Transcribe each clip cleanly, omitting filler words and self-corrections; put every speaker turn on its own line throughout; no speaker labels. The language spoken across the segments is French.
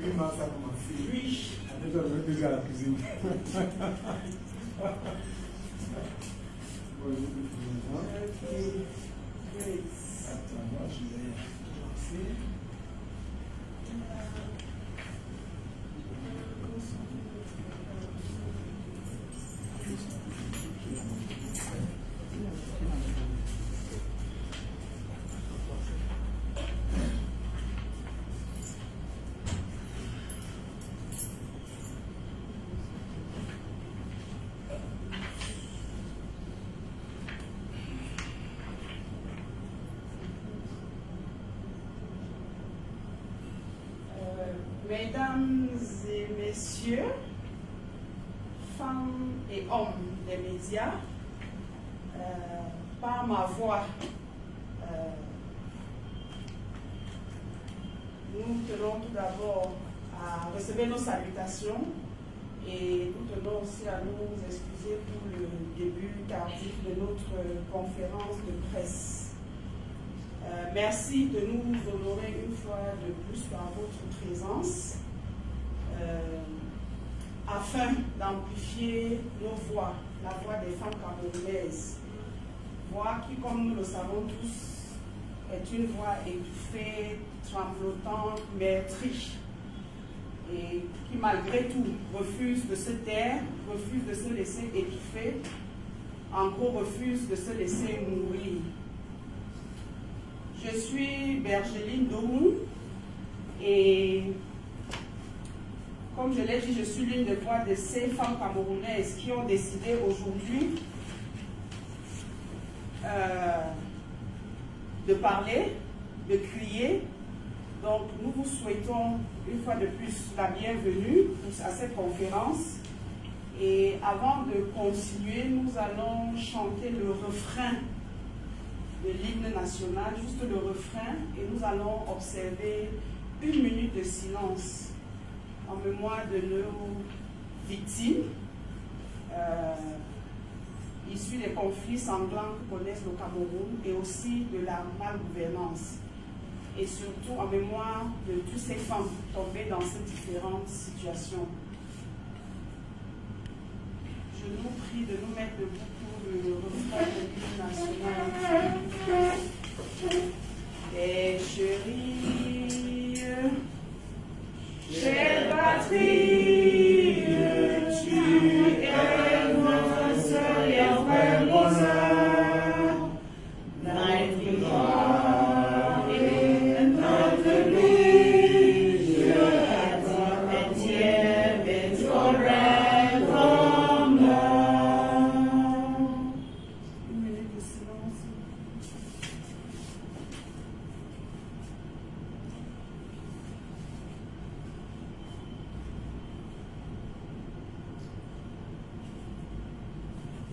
8 mars, ça a commencé.
Oui.
Après, on est déjà à la cuisine. Attends, moi, je vais lancer.
Mesdames et messieurs, femmes et hommes des médias, par ma voix, nous tenons tout d'abord à recevoir nos salutations et nous tenons aussi à nous excuser pour le début tardif de notre conférence de presse. Merci de nous honorer une fois de plus par votre présence afin d'amplifier nos voix, la voix des femmes camerounaises. Voix qui, comme nous le savons tous, est une voix étouffée, tremblotante, mais riche. Et qui, malgré tout, refuse de se taire, refuse de se laisser étouffer, en gros, refuse de se laisser mourir. Je suis Bergeline Domou et comme je l'ai dit, je suis l'une des voix de ces femmes camerounaises qui ont décidé aujourd'hui de parler, de crier. Donc nous vous souhaitons une fois de plus la bienvenue à cette conférence. Et avant de continuer, nous allons chanter le refrain de l'hymne national, juste le refrain, et nous allons observer 1 minute de silence en mémoire de nos victimes issues des conflits sanglants que connaissent le Cameroun et aussi de la malgouvernance, et surtout en mémoire de toutes ces femmes tombées dans ces différentes situations. Je nous prie de nous mettre debout pour le refrain de l'hymne national. Et chérie, chère patrie, tu es notre seul et vrai bonheur. Notre gloire et notre vie, je entière et ton rêve en moi. 1 minute de silence.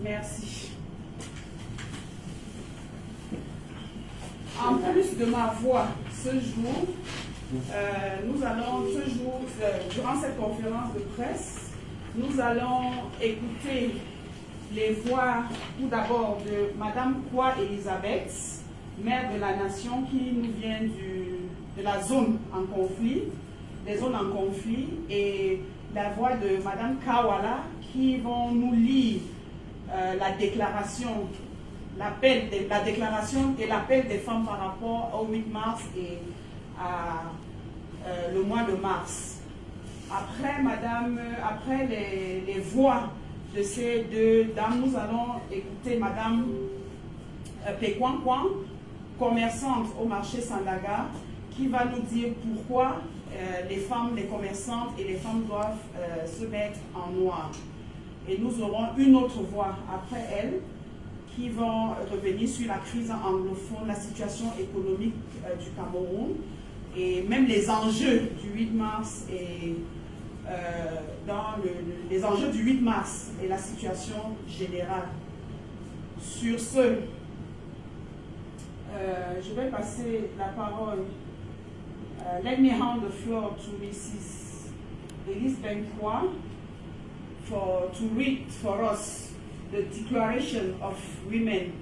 Merci. En plus de ma voix, ce jour, nous allons, durant cette conférence de presse, nous allons écouter les voix, tout d'abord, de Madame Kwa Elisabeth, mère de la nation, qui nous vient de la zone en conflit, des zones en conflit, et la voix de Madame Kawala, qui vont nous lire la déclaration, la déclaration et l'appel des femmes par rapport au 8 mars et à le mois de mars. Après les voix de ces deux dames, nous allons écouter Madame Pekwankwan, commerçante au marché Sandaga, qui va nous dire pourquoi les femmes, les commerçantes et les femmes doivent se mettre en noir. Et nous aurons une autre voix après elle qui vont revenir sur la crise anglophone, la situation économique du Cameroun et même les enjeux du 8 mars et les enjeux du 8 mars et la situation générale. Sur ce, je vais passer la parole. Let me hand the floor to Mrs. Elise Benkwa to read for us the Declaration of Women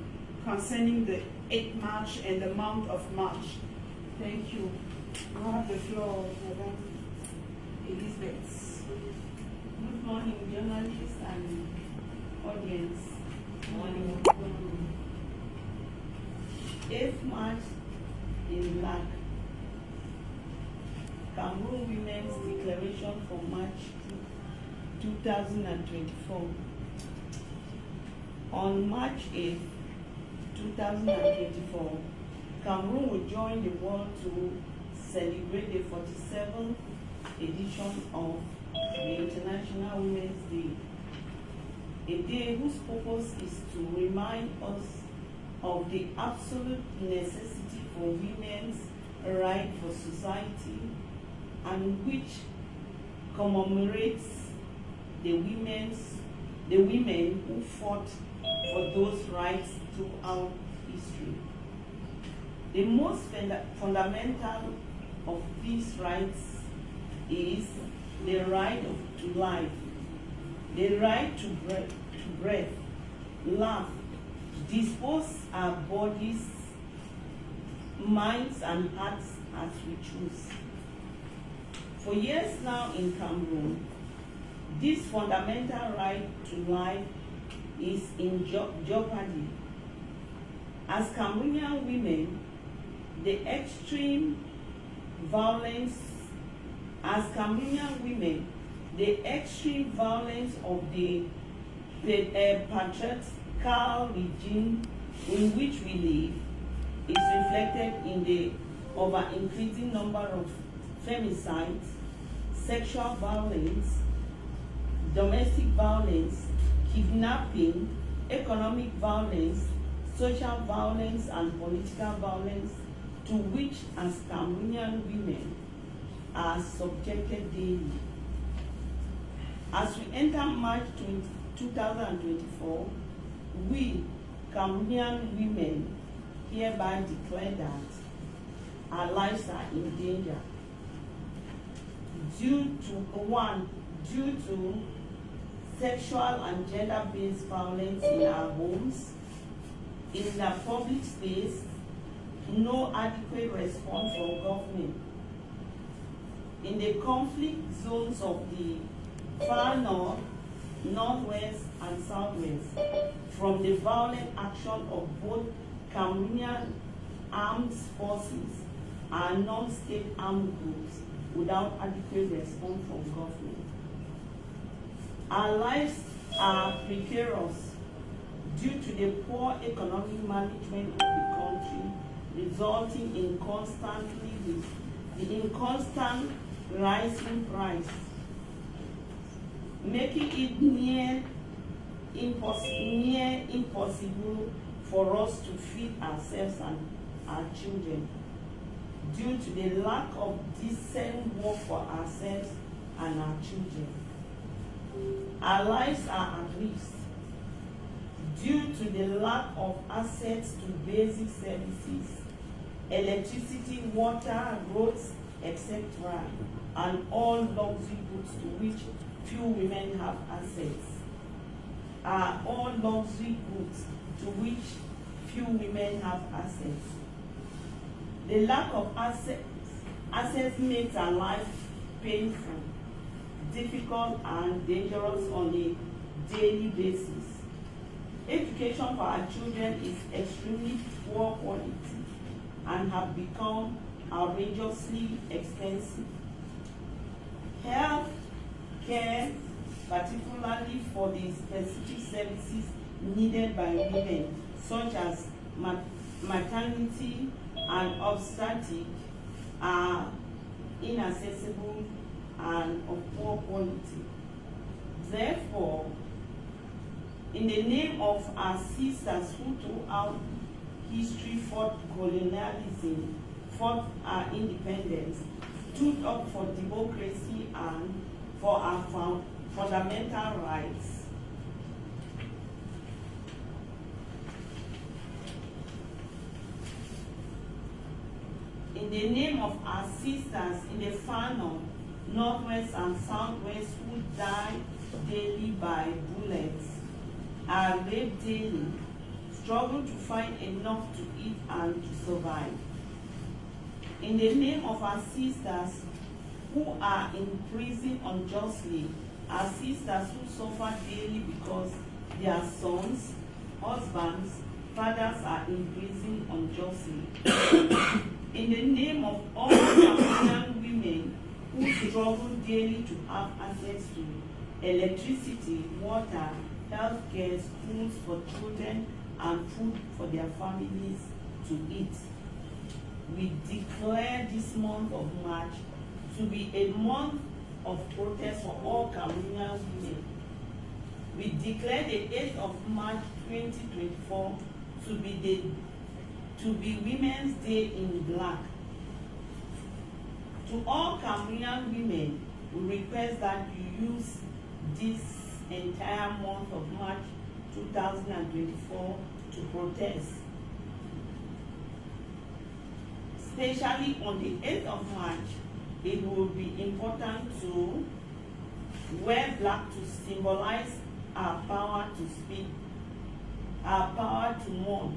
concerning the 8th March and the month of March. Thank you. You have the floor, Madam. morning, journalists and audience.
Morning.
8th March in black. Cameroon Women's Declaration for March 2024. On March 8, 2024, Cameroon will join the world to celebrate the 47th edition of the International Women's Day, a day whose purpose is to remind us of the absolute necessity for women's right for society, and which commemorates the women who fought for those rights throughout history. The most fundamental of these rights is the right to life, the right to breath, laugh, dispose our bodies, minds, and hearts as we choose. For years now in Cameroon, this fundamental right to life is in jeopardy. As Cameroonian women, the extreme violence of the patriarchal regime in which we live is reflected in the ever-increasing number of femicides, sexual violence, domestic violence, kidnapping, economic violence, social violence, and political violence to which as Cameroonian women are subjected daily. As we enter March 2024, we, Cameroonian women, hereby declare that our lives are in danger due to sexual and gender-based violence in our homes, in the public space, no adequate response from government. In the conflict zones of the far north, northwest, and southwest, from the violent action of both Cameroonian armed forces and non-state armed groups without adequate response from government. Our lives are precarious due to the poor economic management of the country, resulting in constant rising price, making it near impossible for us to feed ourselves and our children due to the lack of decent work for ourselves and our children. Our lives are at risk due to the lack of access to basic services, electricity, water, roads, etc., and all luxury goods to which few women have access. All luxury goods to which few women have access. The lack of access makes our life painful, difficult, and dangerous on a daily basis. Education for our children is extremely poor quality and have become outrageously expensive. Health care, particularly for the specific services needed by women, such as maternity and obstetrics, are inaccessible and of poor quality. Therefore, in the name of our sisters who throughout history fought colonialism, fought our independence, stood up for democracy and for our fundamental rights, in the name of our sisters in the far north, northwest, and southwest who die daily by bullets, are raped daily, struggle to find enough to eat and to survive. In the name of our sisters who are in prison unjustly
our sisters who suffer daily because their sons, husbands, fathers are imprisoned unjustly. In the name of all Cameroonian women who struggle daily to have access to electricity, water, healthcare, schools for children, and food for their families to eat, we declare this month of March to be a month of protest for all Cameroonian women. We declare the 8th of March 2024 to be Women's Day in Black. To all Cameroonian women, we request that you use this entire month of March 2024 to protest. Especially on the 8th of March, it will be important to wear black to symbolize our power to speak, our power to mourn,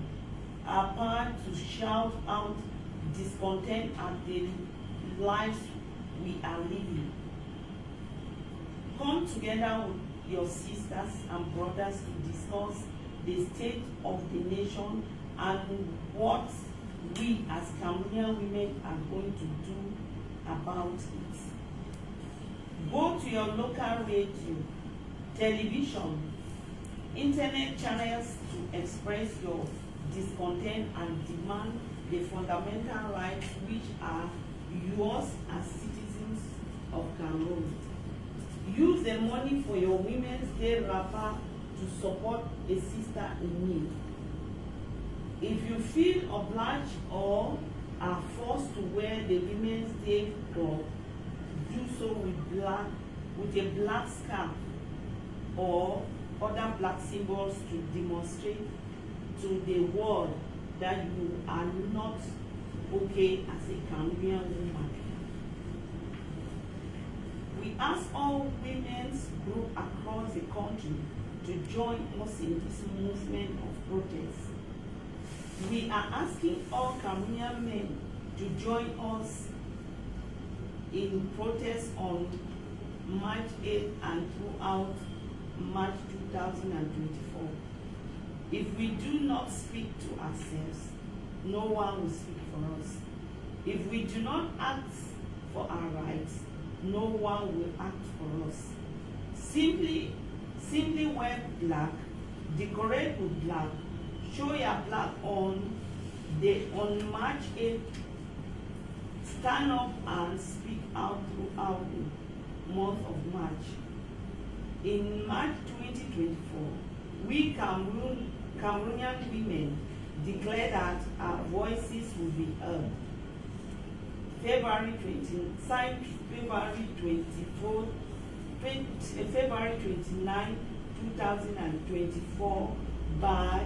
our power to shout out discontent at the lives we are living. Come together with your sisters and brothers to discuss the state of the nation and what we as Cameroonian women are going to do about it. Go to your local radio, television, internet channels to express your discontent and demand the fundamental rights which are yours as citizens of Cameroon. Use the money for your Women's Day wrapper to support a sister in need. If you feel obliged or are forced to wear the Women's Day cloth, do so with a black scarf or other black symbols to demonstrate to the world that you are not okay as a Cameroonian woman. We ask all women's groups across the country to join us in this movement of protest. We are asking all Cameroonian men to join us in protest on March 8th and throughout March 2024. If we do not speak to ourselves, no one will speak for us. If we do not act for our rights, no one will act for us. Simply wear black, decorate with black, show your black on March 8th. Stand up and speak out throughout the month of March. In March 2024, we Cameroonian women declare that our voices will be heard. February 29, 2024 by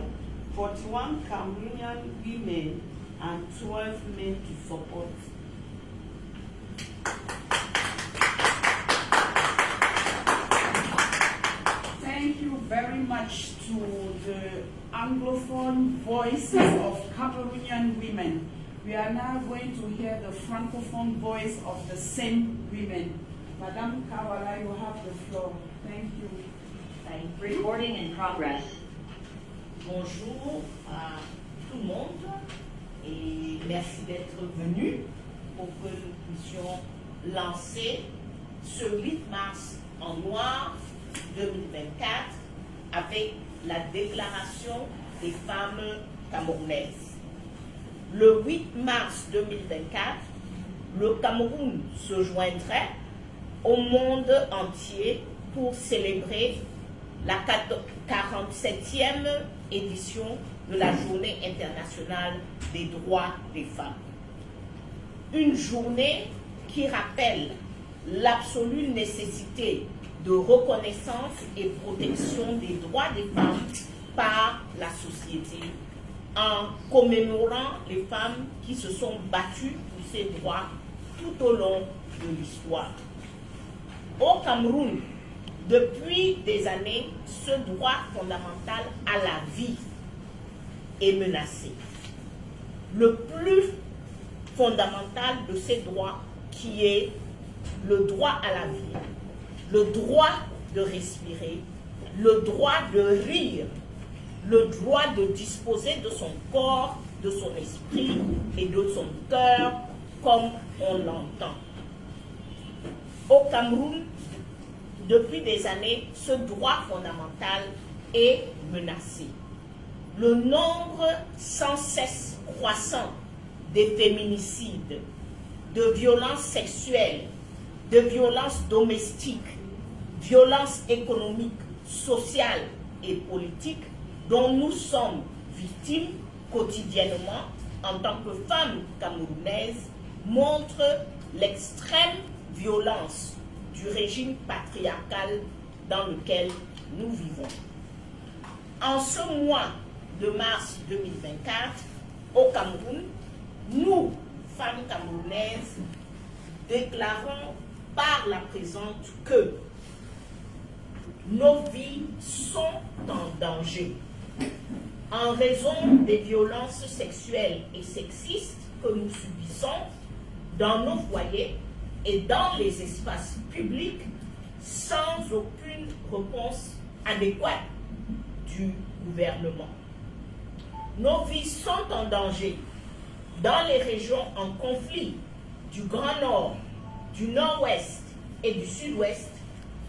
41 Cameroonian women and 12 men to support.
Thank you very much to the Anglophone voices of Cameroonian women. We are now going to hear the Francophone voice of the same women. Madame Kawala, you have the floor. Thank you.
Recording in progress.
Bonjour à tout le monde et merci d'être venu pour que nous puissions lancer ce 8 mars en noir 2024 avec la déclaration des femmes camerounaises. Le 8 mars 2024, le Cameroun se joindrait au monde entier pour célébrer la 47e édition de la Journée internationale des droits des femmes. Une journée qui rappelle l'absolue nécessité de reconnaissance et protection des droits des femmes par la société, en commémorant les femmes qui se sont battues pour ces droits tout au long de l'histoire. Au Cameroun, depuis des années, ce droit fondamental à la vie est menacé. Le plus fondamental de ces droits qui est le droit à la vie, le droit de respirer, le droit de rire, le droit de disposer de son corps, de son esprit et de son cœur comme on l'entend. Au Cameroun, depuis des années, ce droit fondamental est menacé. Le nombre sans cesse croissant des féminicides, de violences sexuelles, de violences domestiques, violences économiques, sociales et politiques dont nous sommes victimes quotidiennement en tant que femmes camerounaises montre l'extrême violence du régime patriarcal dans lequel nous vivons. En ce mois de mars 2024, au Cameroun, nous, femmes camerounaises, déclarons par la présente que nos vies sont en danger en raison des violences sexuelles et sexistes que nous subissons dans nos foyers et dans les espaces publics sans aucune réponse adéquate du gouvernement. Nos vies sont en danger dans les régions en conflit du Grand Nord, du Nord-Ouest et du Sud-Ouest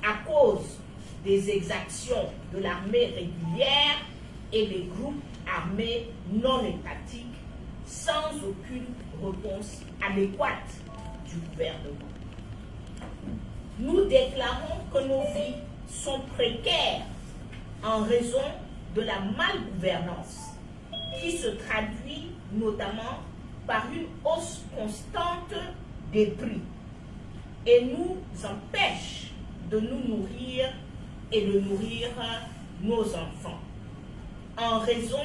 à cause des exactions de l'armée régulière et des groupes armés non étatiques sans aucune réponse adéquate du gouvernement. Nous déclarons que nos vies sont précaires en raison de la malgouvernance qui se traduit notamment par une hausse constante des prix et nous empêche de nous nourrir et de nourrir nos enfants en raison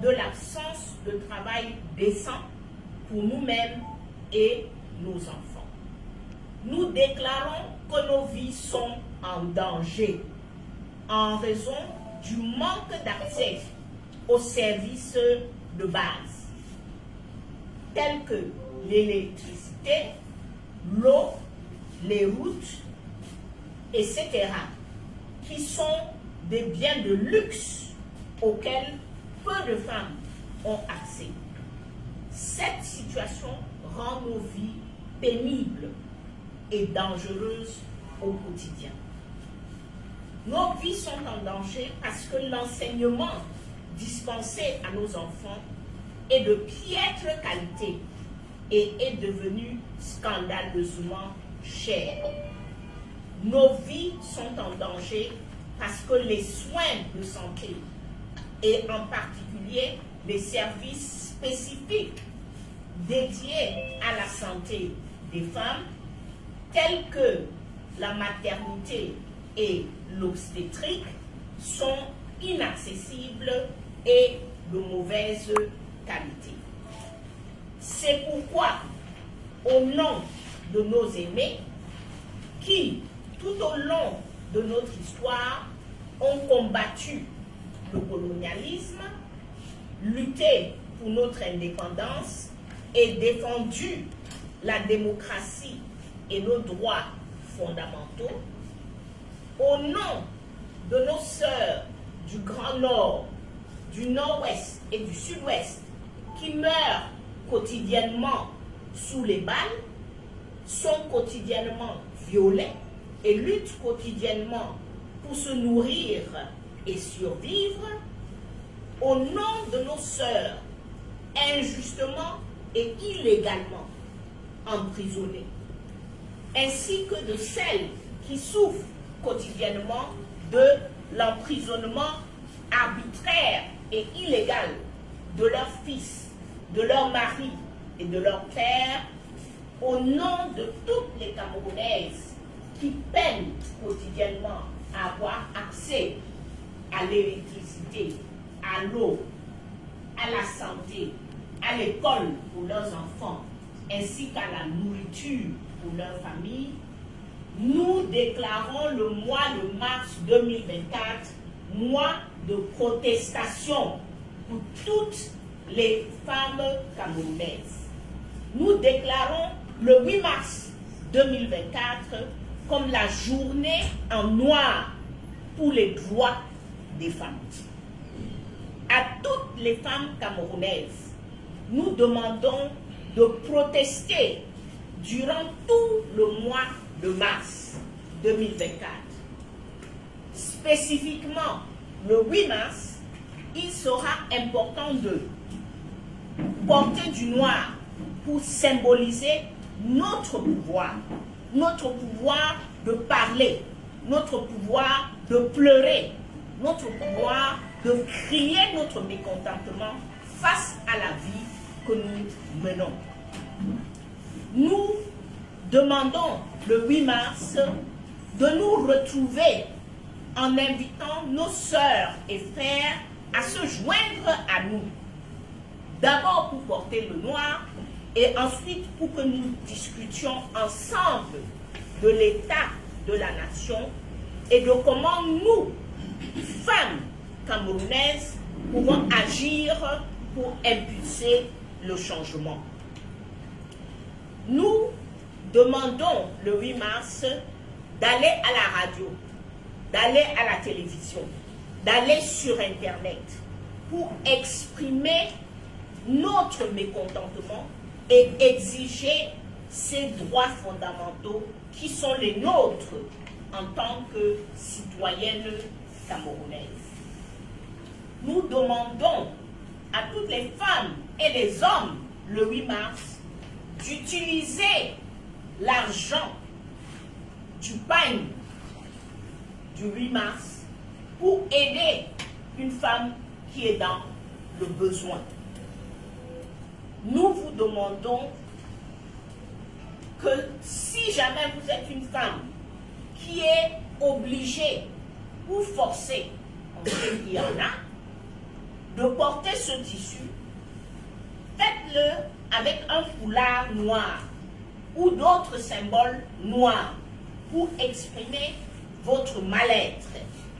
de l'absence de travail décent pour nous-mêmes et nos enfants. Nous déclarons que nos vies sont en danger en raison du manque d'accès aux services de base tels que l'électricité, l'eau, les routes, etc., qui sont des biens de luxe auxquels peu de femmes ont accès. Cette situation rend nos vies pénibles et dangereuses au quotidien. Nos vies sont en danger parce que l'enseignement dispensé à nos enfants est de piètre qualité et est devenu scandaleusement cher. Nos vies sont en danger parce que les soins de santé et en particulier les services spécifiques dédiés à la santé des femmes tels que la maternité et l'obstétrique sont inaccessibles et de mauvaise qualité. C'est pourquoi, au nom de nos aînés, qui, tout au long de notre histoire, ont combattu le colonialisme, lutté pour notre indépendance et défendu la démocratie et nos droits fondamentaux, au nom de nos sœurs du Grand Nord, du Nord-Ouest et du Sud-Ouest qui meurent quotidiennement sous les balles, sont quotidiennement violées et luttent quotidiennement pour se nourrir et survivre, au nom de nos sœurs injustement et illégalement emprisonnées, ainsi que de celles qui souffrent quotidiennement de l'emprisonnement arbitraire et illégal de leurs fils, de leurs maris et de leurs pères, au nom de toutes les Camerounaises qui peinent quotidiennement à avoir accès à l'électricité, à l'eau, à la santé, à l'école pour leurs enfants, ainsi qu'à la nourriture pour leurs familles, nous déclarons le mois de mars 2024 mois de protestation pour toutes les femmes camerounaises. Nous déclarons le 8 mars 2024 comme la journée en noir pour les droits des femmes. À toutes les femmes camerounaises, nous demandons de protester durant tout le mois de mars 2024. Spécifiquement, le 8 mars, il sera important de porter du noir pour symboliser notre pouvoir de parler, notre pouvoir de pleurer, notre pouvoir de crier notre mécontentement face à la vie que nous menons. Nous demandons le 8 mars de nous retrouver en invitant nos sœurs et frères à se joindre à nous. D'abord pour porter le noir et ensuite pour que nous discutions ensemble de l'état de la nation et de comment nous, femmes camerounaises, pouvons agir pour impulser le changement. Nous demandons le 8 mars d'aller à la radio, d'aller à la télévision, d'aller sur Internet pour exprimer notre mécontentement et exiger ces droits fondamentaux qui sont les nôtres en tant que citoyennes camerounaises. Nous demandons à toutes les femmes et les hommes le 8 mars d'utiliser l'argent du pagne du 8 mars pour aider une femme qui est dans le besoin. Nous vous demandons que si jamais vous êtes une femme qui est obligée ou forcée, on sait qu'il y en a, de porter ce tissu, faites-le avec un foulard noir ou d'autres symboles noirs pour exprimer votre mal-être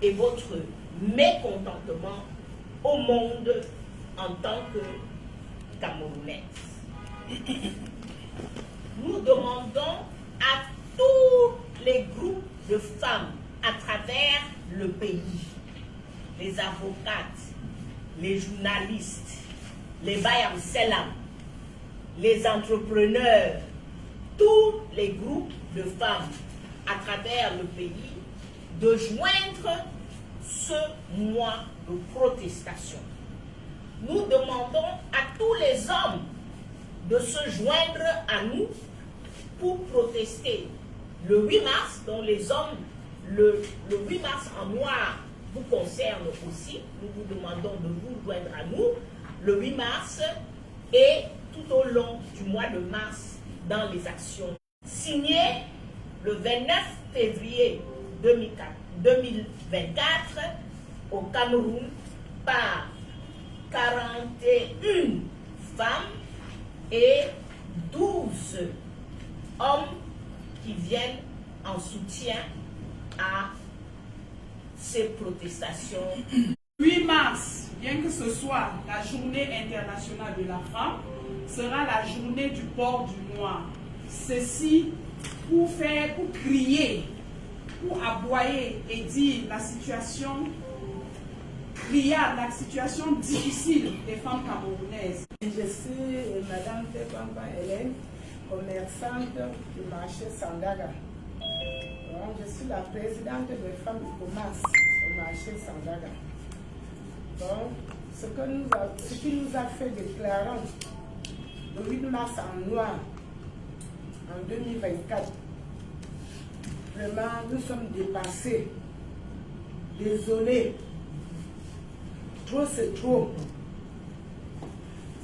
et votre mécontentement au monde en tant que Camerounaise. Nous demandons à tous les groupes de femmes à travers le pays, les avocates, les journalistes, les bayam selam, les entrepreneurs, tous les groupes de femmes à travers le pays de joindre ce mois de protestation. Nous demandons à tous les hommes de se joindre à nous pour protester le 8 mars, dont les hommes, le 8 mars en noir vous concerne aussi. Nous vous demandons de vous joindre à nous le 8 mars et tout au long du mois de mars dans les actions. Signé le 29 février 2024 au Cameroun par 41 femmes et 12 hommes qui viennent en soutien à ces protestations.
8 mars, bien que ce soit la journée internationale de la femme, sera la journée du port du noir. Ceci pour crier, pour aboyer et dire la situation criarde, la situation difficile des femmes camerounaises.
Je suis Madame Tepamba Hélène, commerçante du marché Sandaga. Donc, je suis la présidente des femmes du commerce au marché Sandaga. Donc, ce qui nous a fait déclarer le 8 mars en noir en 2024, vraiment nous sommes dépassés, désolés, trop c'est trop.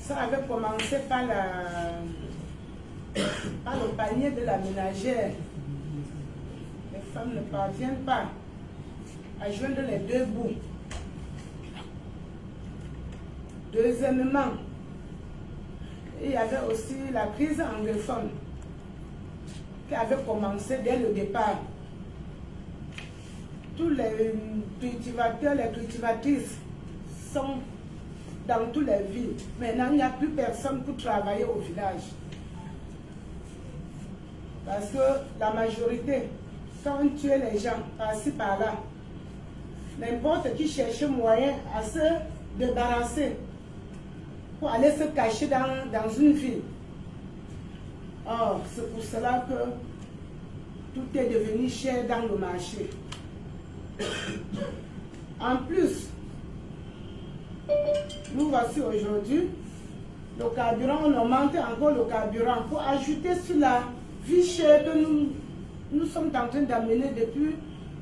Ça avait commencé par le panier de la ménagère. Les femmes ne parviennent pas à joindre les deux bouts. Deuxièmement, il y avait aussi la crise anglophone qui avait commencé dès le départ. Tous les cultivateurs, les cultivatrices sont dans toutes les villes. Maintenant, il n'y a plus personne pour travailler au village. Parce que la majorité quand on tuait les gens par-ci par-là, n'importe qui cherchait moyen à se débarrasser pour aller se cacher dans une ville. Or, c'est pour cela que tout est devenu cher dans le marché. En plus, nous voici aujourd'hui, le carburant, on augmente encore le carburant pour ajouter sur la vie chère que nous sommes en train d'amener depuis,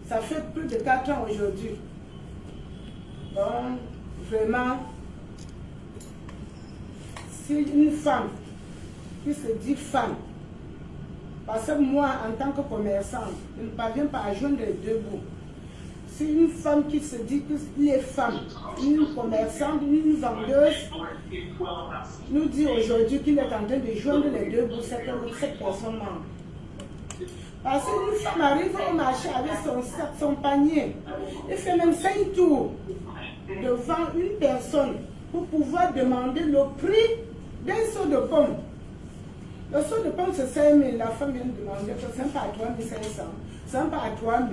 ça fait plus de 4 ans aujourd'hui. Donc, vraiment, si une femme qui se dit femme, parce que moi, en tant que commerçante, je ne parviens pas à joindre les deux bouts. Si une femme qui se dit qu'elle est femme, une commerçante, une vendeuse, nous dit aujourd'hui qu'il est en train de joindre les deux bouts, c'est que cette personne manque. Parce qu'une femme arrive au marché avec son sac, son panier, et fait même 5 tours devant une personne pour pouvoir demander le prix d'un seau de pommes. Le seau de pommes, c'est 5 000. La femme vient de demander que c'est pas à 3 500, c'est pas à 3 000.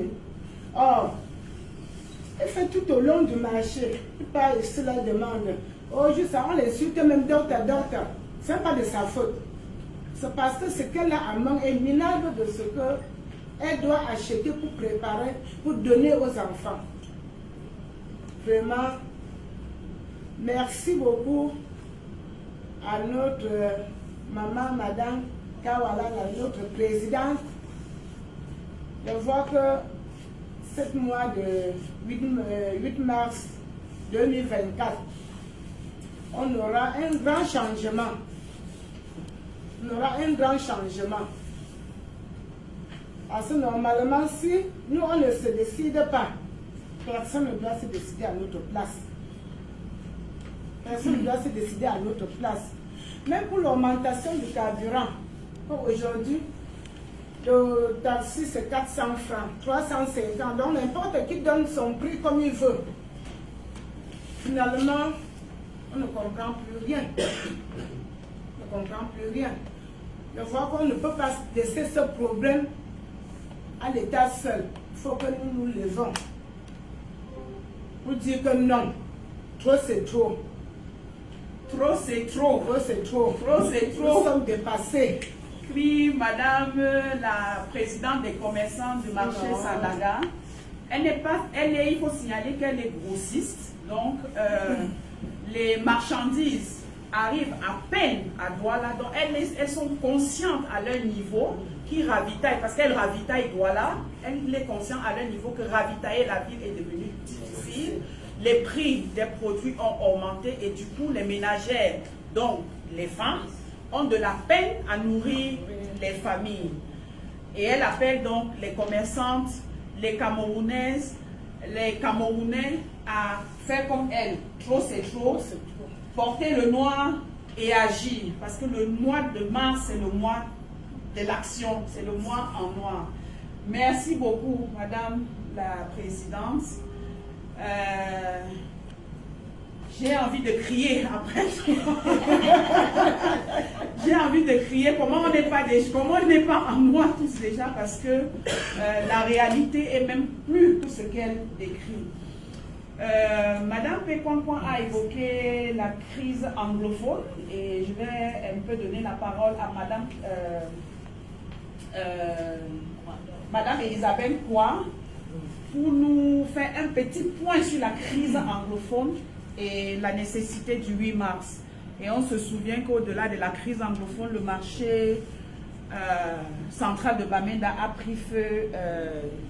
Or, elle fait tout au long du marché. Il parle ici, la demande. Oh, juste on l'insulte même d'autres. C'est pas de sa faute. C'est parce que ce qu'elle a à main est minable de ce qu'elle doit acheter pour préparer, pour donner aux enfants. Vraiment, merci beaucoup à notre maman, madame Kawala, notre présidente. Je vois que 7 mois de 8 mars 2024, on aura un grand changement. On aura un grand changement. Parce que normalement, si nous, on ne se décide pas, personne ne doit se décider à notre place. Personne ne doit se décider à notre place. Même pour l'augmentation du carburant, aujourd'hui, le taxi c'est 400 francs, 350, donc n'importe qui donne son prix comme il veut. Finalement, on ne comprend plus rien. On ne comprend plus rien. Je vois qu'on ne peut pas laisser ce problème à l'État seul. Il faut que nous nous levons pour dire que non, trop c'est trop.
Trop c'est trop.
Trop c'est trop.
Trop c'est trop.
Nous sommes dépassés.
Puis Madame la présidente des commerçants du marché Sandaga, il faut signaler qu'elle est grossiste. Donc les marchandises arrivent à peine à Douala. Donc elles sont conscientes à leur niveau qui ravitaillent, parce qu'elles ravitaillent Douala, elle est consciente à leur niveau que ravitailler la ville est devenu difficile. Les prix des produits ont augmenté et du coup les ménagères, donc les femmes, ont de la peine à nourrir les familles. Et elle appelle donc les commerçantes, les Camerounaises, les Camerounais à faire comme elle. Trop c'est trop. Porter le noir et agir. Parce que le mois de mars, c'est le mois de l'action. C'est le mois en noir. Merci beaucoup, Madame la Présidente. J'ai envie de crier après. J'ai envie de crier. Comment on n'est pas en moi tous déjà, parce que la réalité est même plus que ce qu'elle décrit. Madame Pécoin a évoqué la crise anglophone et je vais un peu donner la parole à Madame Elisabeth Kwa pour nous faire un petit point sur la crise anglophone et la nécessité du 8 mars. Et on se souvient qu'au-delà de la crise anglophone, le marché central de Bamenda a pris feu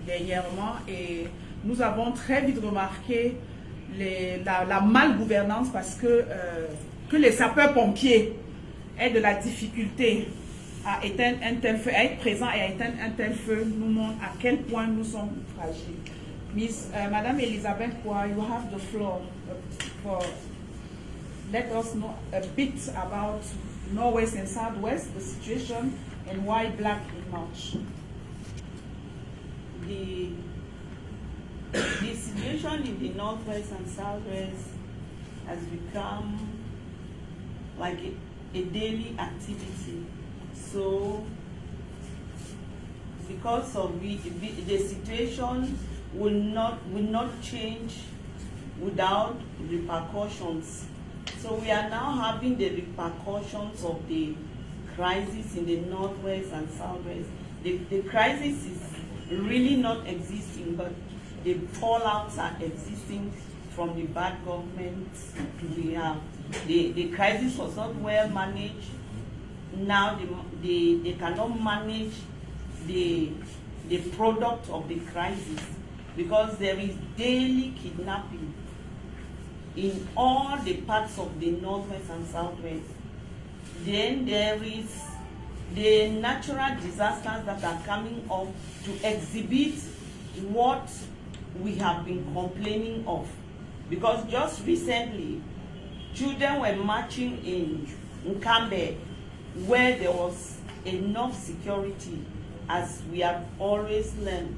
dernièrement et nous avons très vite remarqué la malgouvernance parce que les sapeurs-pompiers aient de la difficulté à éteindre un tel feu, à être présents et à éteindre un tel feu, nous montre à quel point nous sommes fragiles. Madame Elisabeth, you have the floor for let us know a bit about Northwest and Southwest, the situation, and why black in March.
The situation in the Northwest and Southwest has become like a daily activity. So because of the situation will not change without repercussions. So we are now having the repercussions of the crisis in the Northwest and Southwest. The crisis is really not existing, but the fallouts are existing from the bad government we have. The crisis was not well managed. Now they cannot manage the product of the crisis, because there is daily kidnapping in all the parts of the Northwest and Southwest. Then there is the natural disasters that are coming up to exhibit what we have been complaining of. Because just recently, children were marching in Nkambe, where there was enough security, as we have always learned.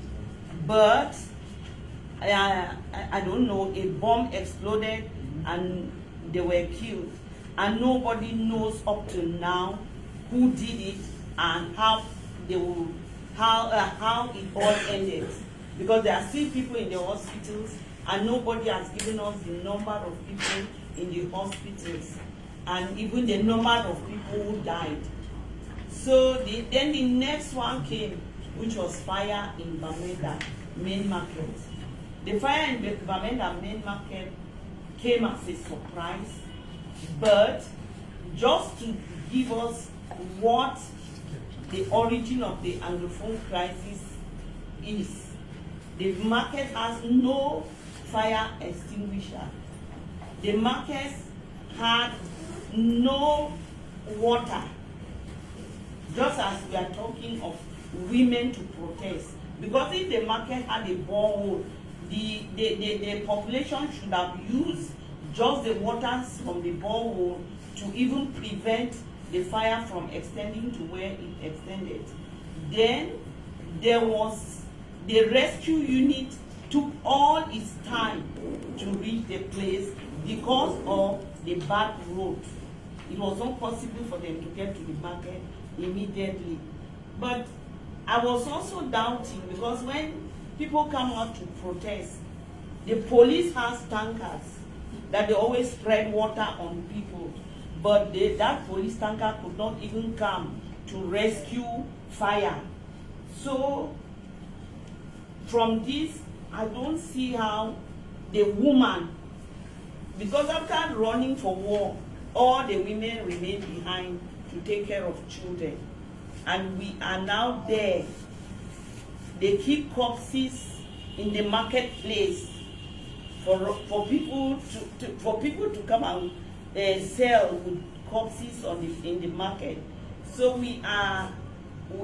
But I don't know, a bomb exploded and they were killed. And nobody knows up to now who did it and how it all ended. Because there are still people in the hospitals, and nobody has given us the number of people in the hospitals and even the number of people who died. So then the next one came, which was fire in Bamenda main market. The fire in Bamenda main market came as a surprise, but just to give us what the origin of the Anglophone crisis is. The market has no fire extinguisher. The market had no water. Just as we are talking of women to protest. Because if the market had a borehole, the population should have used just the waters from the borehole to even prevent the fire from extending to where it extended. Then there was the rescue unit took all its time to reach the place because of the bad road. It was not possible for them to get to the market immediately. But I was also doubting, because when people come out to protest, the police has tankers that they always spread water on people, but that police tanker could not even come to rescue fire. So from this, I don't see how the woman, because after running for war, all the women remain behind to take care of children. And we are now there. They keep corpses in the marketplace for people to come and sell with corpses in the market. So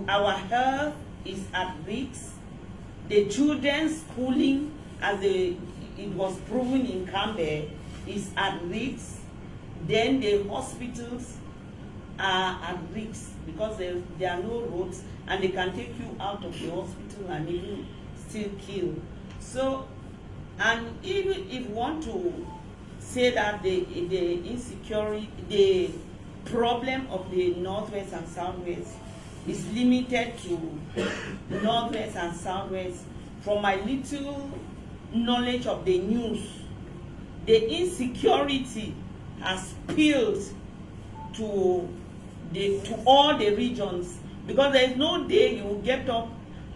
our health is at risk. The children's schooling, as it was proven in Cambe, is at risk. Then the hospitals are at risk because there are no roads, and they can take you out of the hospital and even still kill. So, and even if you want to say that the insecurity, the problem of the Northwest and Southwest is limited to Northwest and Southwest, from my little knowledge of the news, the insecurity has spilled to all the regions, because there is no day you will get up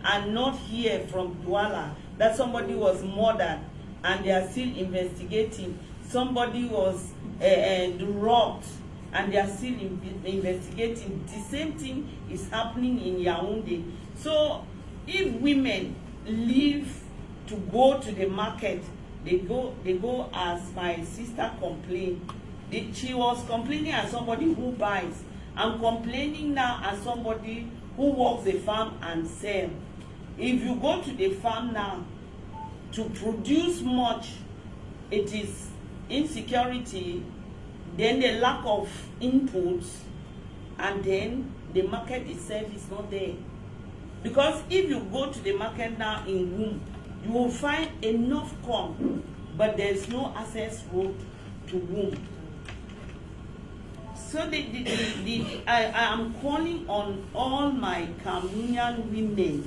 and not hear from Douala that somebody was murdered and they are still investigating. Somebody was robbed and they are still investigating. The same thing is happening in Yaoundé. So if women leave to go to the market, they go as my sister complained. She was complaining as somebody who buys. I'm complaining now as somebody who works the farm and sells. If you go to the farm now to produce much, it is insecurity, then the lack of inputs, and then the market itself is not there. Because if you go to the market now in Womb, you will find enough corn, but there is no access road to Womb. So I am calling on all my Cameroonian women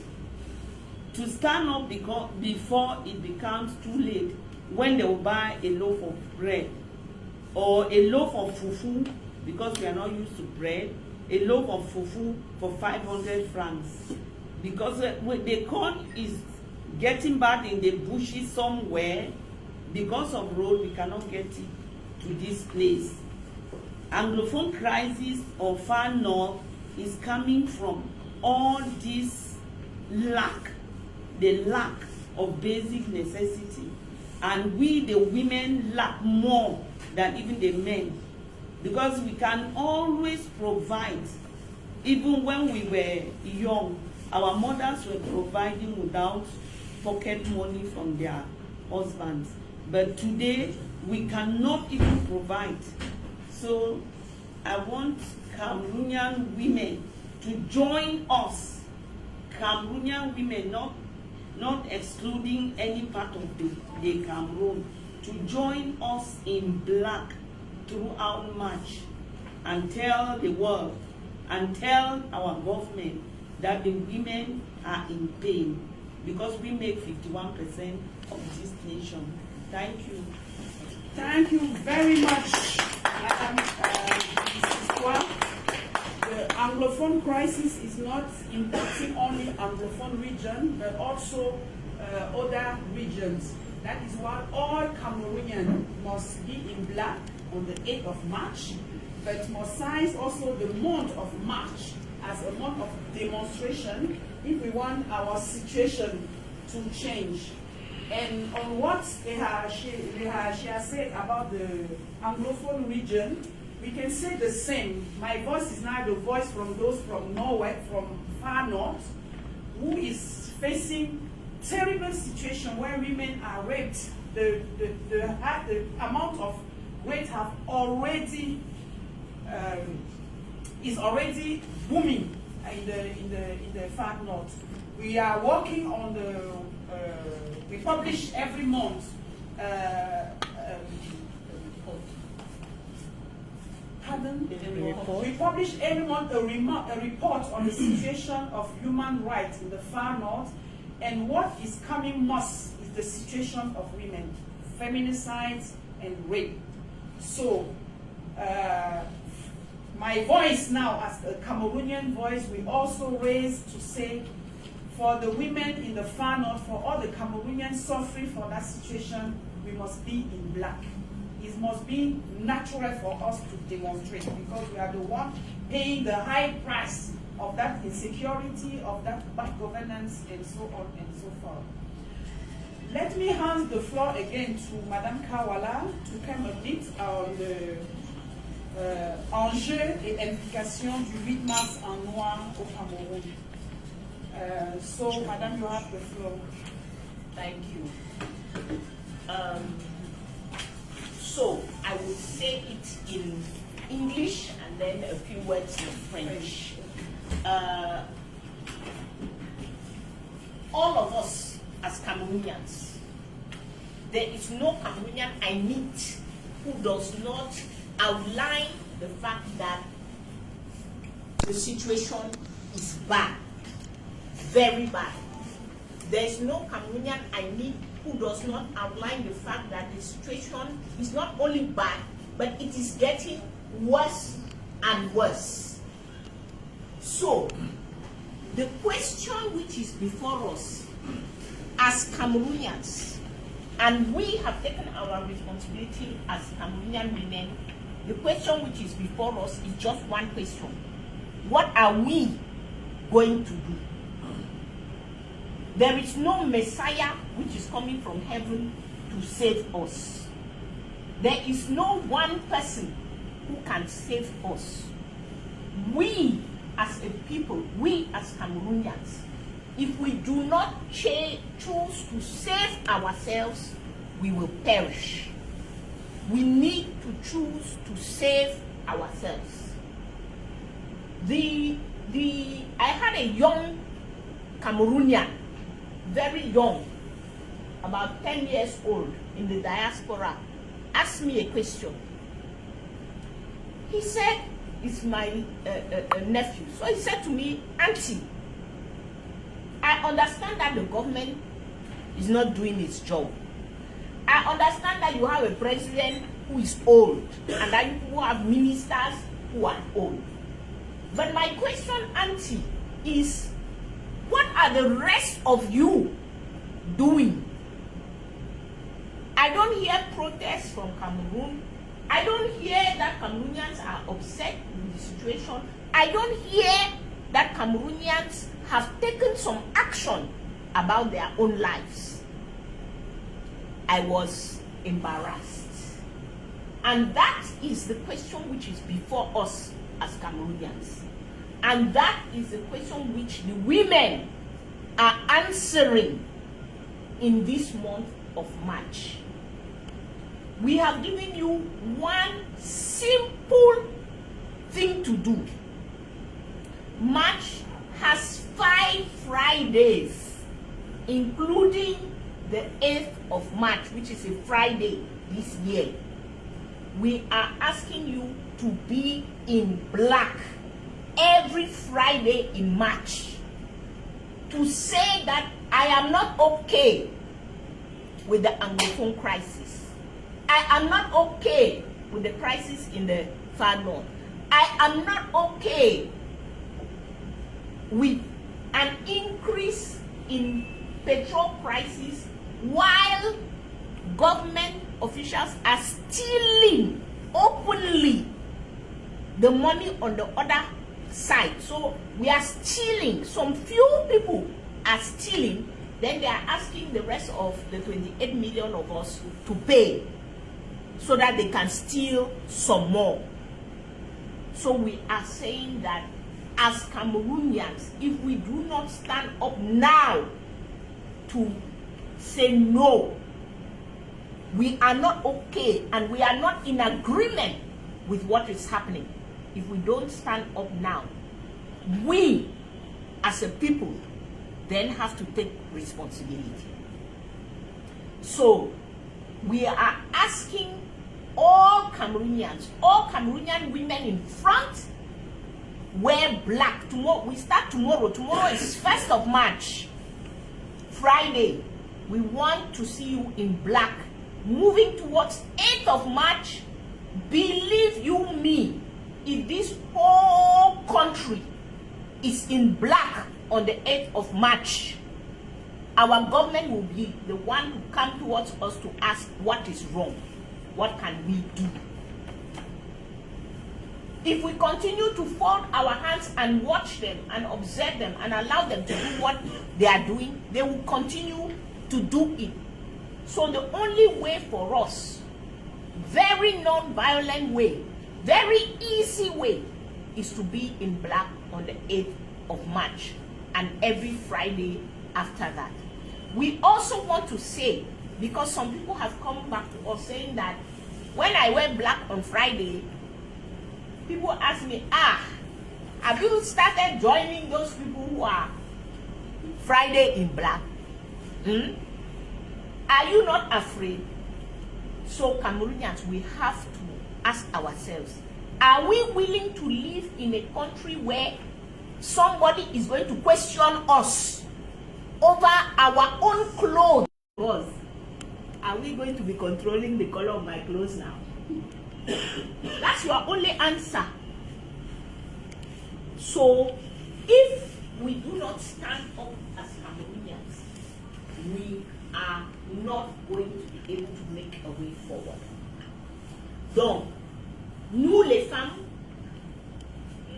to stand up before it becomes too late, when they will buy a loaf of bread or a loaf of fufu, because we are not used to bread, a loaf of fufu for 500 francs. Because the corn is getting bad in the bushes somewhere, because of road, we cannot get it to this place. Anglophone crisis of far north is coming from all this lack, the lack of basic necessity. And we, the women, lack more than even the men. Because we can always provide. Even when we were young, our mothers were providing without pocket money from their husbands. But today, we cannot even provide. So I want Cameroonian women to join us. Cameroonian women, not excluding any part of the Cameroon, to join us in black throughout March and tell the world and tell our government that the women are in pain, because we make 51% of this nation. Thank you.
Thank you very much, Madam Mrs. Kwa. The Anglophone crisis is not impacting only Anglophone region, but also other regions. That is why all Cameroonians must be in black on the 8th of March, but must seize also the month of March as a month of demonstration if we want our situation to change. And on what she has said about the Anglophone region, we can say the same. My voice is now the voice from those from Norway, from far north, who is facing terrible situation where women are raped. The amount of rape have already is already booming in the far north. We are working on the. We publish every month. We publish every month a report on the situation of human rights in the far north, and what is coming most is the situation of women, feminicides and rape. So, my voice now, as a Cameroonian voice, we also raise to say, for the women in the far north, for all the Cameroonians suffering for that situation, we must be in black. It must be natural for us to demonstrate, because we are the one paying the high price of that insecurity, of that bad governance, and so on and so forth. Let me hand the floor again to Madame Kawala to come a bit on the enjeux et implications du 8 mars en noir au Cameroun. So, Madame, you have the floor.
Thank you. So, I will say it in English and then a few words in French. All of us as Cameroonians, there is no Cameroonian I meet who does not outline the fact that the situation is bad, very bad. There is no Cameroonian I meet who does not outline the fact that the situation is not only bad, but it is getting worse and worse. So, the question which is before us as Cameroonians, and we have taken our responsibility as Cameroonian women, the question which is before us is just one question. What are we going to do? There is no Messiah which is coming from heaven to save us. There is no one person who can save us. We as a people, we as Cameroonians, if we do not choose to save ourselves, we will perish. We need to choose to save ourselves. I had a young Cameroonian, very young, about 10 years old, in the diaspora, asked me a question. He said, it's my nephew. So he said to me, Auntie, I understand that the government is not doing its job. I understand that you have a president who is old and that you have ministers who are old. But my question, Auntie, is what are the rest of you doing? I don't hear protests from Cameroon. I don't hear that Cameroonians are upset with the situation. I don't hear that Cameroonians have taken some action about their own lives. I was embarrassed. And that is the question which is before us as Cameroonians. And that is the question which the women are answering in this month of March. We have given you one simple thing to do. March has 5 Fridays, including the 8th of March, which is a Friday this year. We are asking you to be in black every Friday in March to say that I am not okay with the Anglophone crisis. I am not okay with the crisis in the far north. I am not okay with an increase in petrol prices while government officials are stealing openly the money on the other side. So we are stealing. Some few people are stealing. Then they are asking the rest of the 28 million of us to pay so that they can steal some more. So we are saying that as Cameroonians, if we do not stand up now to say no, we are not okay and we are not in agreement with what is happening. If we don't stand up now, we as a people then have to take responsibility. So we are asking all Cameroonians, all Cameroonian women in front, wear black. Tomorrow, we start tomorrow. Tomorrow is 1st of March, Friday. We want to see you in black. Moving towards 8th of March, believe you me, if this whole country is in black on the 8th of March, our government will be the one who come towards us to ask what is wrong. What can we do? If we continue to fold our hands and watch them and observe them and allow them to do what they are doing, they will continue to do it. So the only way for us, very non-violent way, very easy way, is to be in black on the 8th of March and every Friday after that. We also want to say, because some people have come back to us saying that when I wear black on Friday, people ask me, have you started joining those people who are Friday in black? Are you not afraid? So Cameroonians, we have to ask ourselves, are we willing to live in a country where somebody is going to question us over our own clothes? Are we going to be controlling the color of my clothes now? That's your only answer. So if we do not stand up as Cameroonians, we are not going to be able to make a way forward. Donc, nous les femmes,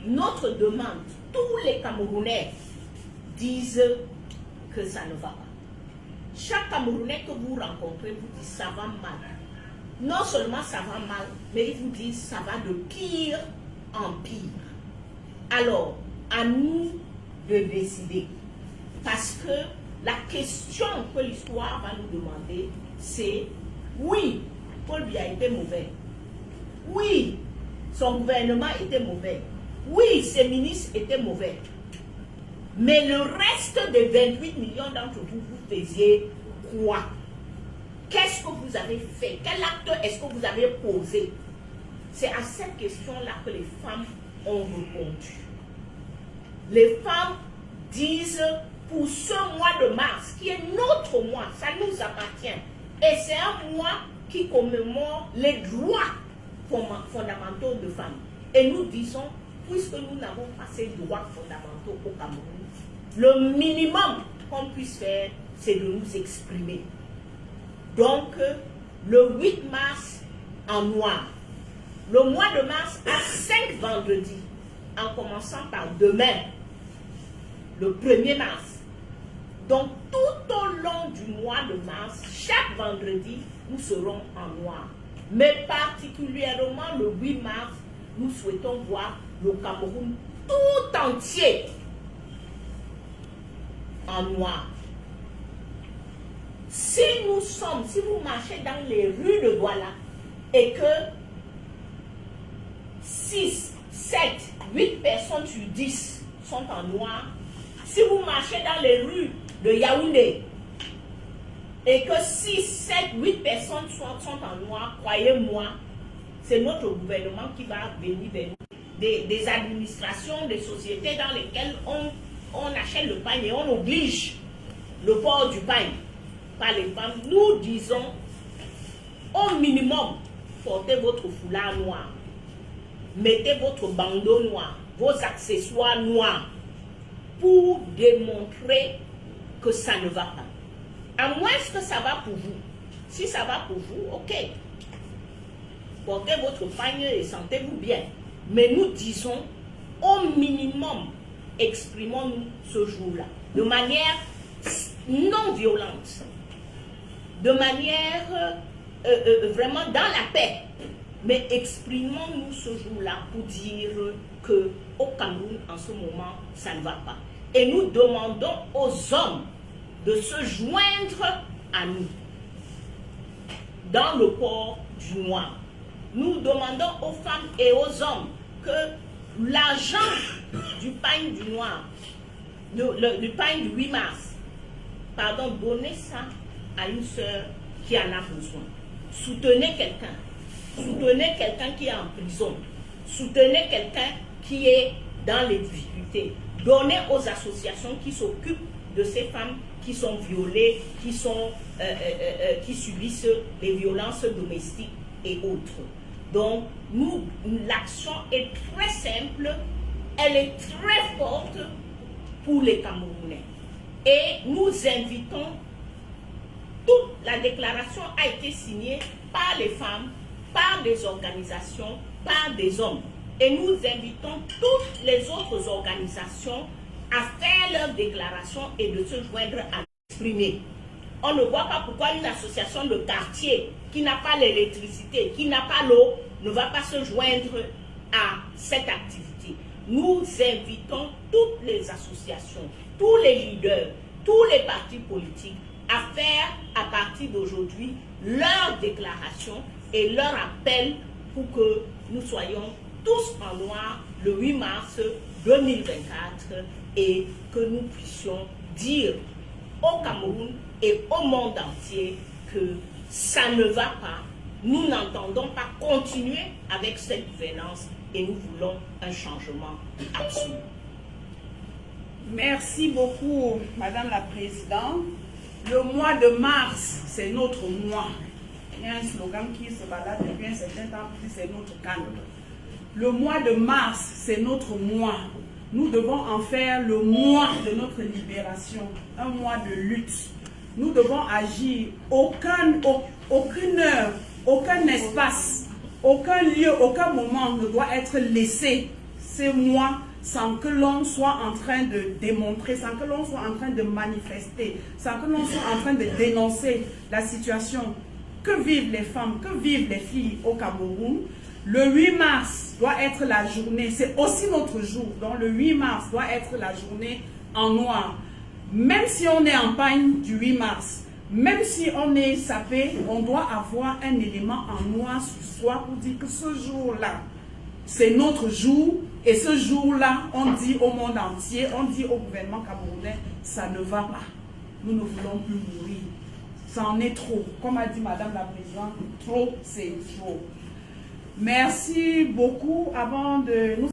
notre demande, tous les Camerounais disent que ça ne va pas. Chaque Camerounais que vous rencontrez vous dit ça va mal. Non seulement ça va mal, mais ils vous disent ça va de pire en pire. Alors, à nous de décider. Parce que la question que l'histoire va nous demander, c'est oui, Paul Biya était mauvais. Oui, son gouvernement était mauvais. Oui, ses ministres étaient mauvais. Mais le reste des 28 millions d'entre vous, vous faisiez quoi? Qu'est-ce que vous avez fait? Quel acte est-ce que vous avez posé? C'est à cette question-là que les femmes ont répondu. Les femmes disent pour ce mois de mars, qui est notre mois, ça nous appartient. Et c'est un mois qui commémore les droits fondamentaux de femmes. Et nous disons, puisque nous n'avons pas ces droits fondamentaux au Cameroun, le minimum qu'on puisse faire, c'est de nous exprimer. Donc, le 8 mars en noir. Le mois de mars a 5 vendredis, en commençant par demain, le 1er mars. Donc, tout au long du mois de mars, chaque vendredi, nous serons en noir. Mais particulièrement le 8 mars, nous souhaitons voir le Cameroun tout entier en noir. Si vous marchez dans les rues de Douala et que 6, 7, 8 personnes sur 10 sont en noir, si vous marchez dans les rues de Yaoundé et que 6, 7, 8 personnes sont en noir, croyez-moi, c'est notre gouvernement qui va venir vers nous. Des administrations, des sociétés dans lesquelles on achète le pain et on oblige le port du pain par les femmes. Nous disons au minimum, portez votre foulard noir, mettez votre bandeau noir, vos accessoires noirs pour démontrer que ça ne va pas. À moins que ça va pour vous. Si ça va pour vous, ok. Portez votre pagne et sentez-vous bien. Mais nous disons, au minimum, exprimons-nous ce jour-là, de manière non violente, de manière vraiment dans la paix. Mais exprimons-nous ce jour-là pour dire qu'au Cameroun, en ce moment, ça ne va pas. Et nous demandons aux hommes de se joindre à nous dans le port du noir. Nous demandons aux femmes et aux hommes que l'argent du pain du noir, du pain du 8 mars, pardon, donnez ça à une sœur qui en a besoin. Soutenez quelqu'un. Soutenez quelqu'un qui est en prison. Soutenez quelqu'un qui est dans les difficultés. Donnez aux associations qui s'occupent de ces femmes qui sont violées, qui subissent les violences domestiques et autres. Donc, l'action est très simple, elle est très forte pour les Camerounais. Et nous invitons, toute la déclaration a été signée par les femmes, par des organisations, par des hommes. Et nous invitons toutes les autres organisations à faire leur déclaration et de se joindre à l'exprimer. On ne voit pas pourquoi une association de quartier qui n'a pas l'électricité, qui n'a pas l'eau, ne va pas se joindre à cette activité. Nous invitons toutes les associations, tous les leaders, tous les partis politiques à faire à partir d'aujourd'hui leur déclaration et leur appel pour que nous soyons tous en noir le 8 mars 2024 et que nous puissions dire au Cameroun et au monde entier que ça ne va pas. Nous n'entendons pas continuer avec cette gouvernance et nous voulons un changement absolu.
Merci beaucoup, Madame la Présidente. Le mois de mars, c'est notre mois. Il y a un slogan qui se balade depuis un certain temps, c'est notre calme. Le mois de mars, c'est notre mois. Nous devons en faire le mois de notre libération, un mois de lutte. Nous devons agir. Aucune heure, aucun espace, aucun lieu, aucun moment ne doit être laissé ces mois sans que l'on soit en train de démontrer, sans que l'on soit en train de manifester, sans que l'on soit en train de dénoncer la situation que vivent les femmes, que vivent les filles au Cameroun. Le 8 mars doit être la journée, c'est aussi notre jour, donc le 8 mars doit être la journée en noir. Même si on est en pagne du 8 mars, même si on est sapé, on doit avoir un élément en noir sur soi pour dire que ce jour-là, c'est notre jour. Et ce jour-là, on dit au monde entier, on dit au gouvernement camerounais, ça ne va pas. Nous ne voulons plus mourir. Ça en est trop. Comme a dit Madame la Présidente, trop, c'est trop. Merci beaucoup. Avant de nous